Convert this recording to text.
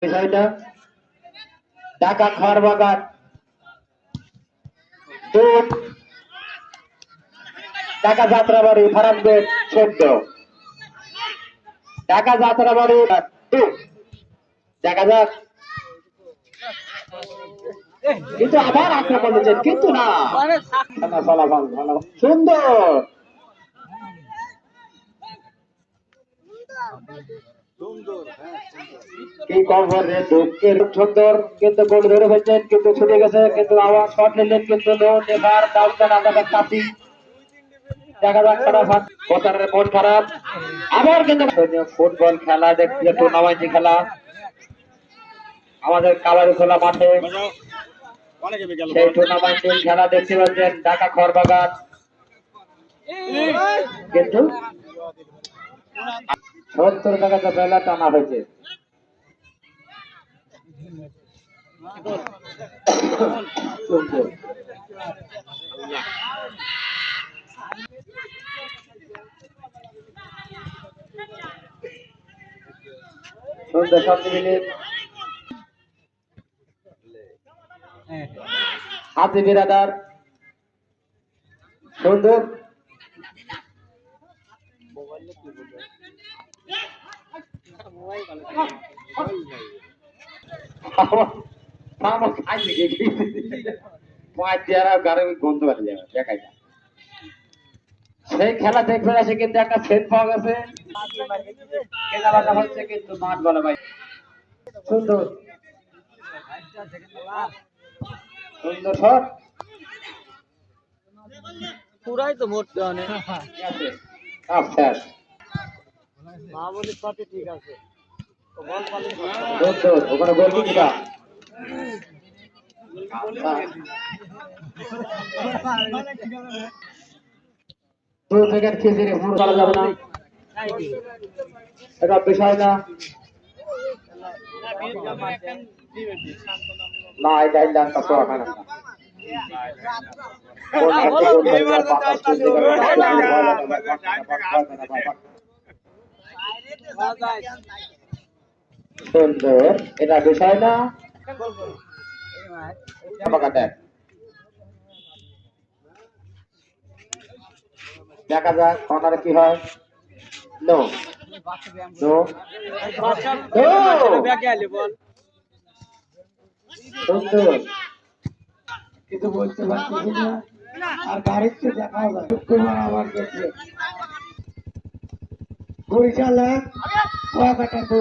বিষয়টা ঢাকা খড়বাগান 2, ঢাকা যাত্রাবাড়ি ফারামগেট 14, ঢাকা যাত্রাবাড়ি 2। দেখা যাক, কিন্তু আবার আক্রমণ হচ্ছে, কিন্তু না ফলাফল ভালো, সুন্দর কি খবর রে, দুঃখের সুন্দর, কিন্তু গোল ধরে ফেলছেন, কিন্তু ছুটে গেছে, কিন্তু আবার শট নিলেন, কিন্তু নো নেভার ডাউন আদার কাপি। দেখা যাক ফলাফল, কোতারের মন খারাপ, আবার কিন্তু ফুটবল খেলা দেখতে, টুর্নামেন্ট খেলা আমাদের কাবাডি খেলা মাঠে, সেই টুর্নামেন্টের খেলা দেখতে পাচ্ছেন ঢাকা খড়বাগান, কিন্তু 70 টাকা বেলা টানা হয়েছে। সুন্দর শব্দ মিলে হাতে বিরাদার, সুন্দর সেই খেলা দেখবে আসে, কিন্তু একটা সেট পাওয়া গেছে, খেলাটা হচ্ছে কিন্তু মাঠ বলে ভাই। সুন্দর সুন্দর শট, পুরাই তো মরতে অনেক মাহমুদের সাথে ঠিক আছে, ওখানে গোল কিটা খিচিড়ি পুরো করা যাবে না, এটা বিষয় না, না এটা ইল্লান্তা তো হয় না। সুন্দর, এটা বিষয় না, দেখা যাক কর্নারে কি হয়। নো নো, সুন্দর, কিন্তু বলতে পারছি না, আর গাড়িতে দেখা যায় তোমার আমার কাছে বরিশাল কুয়াকাটা 2।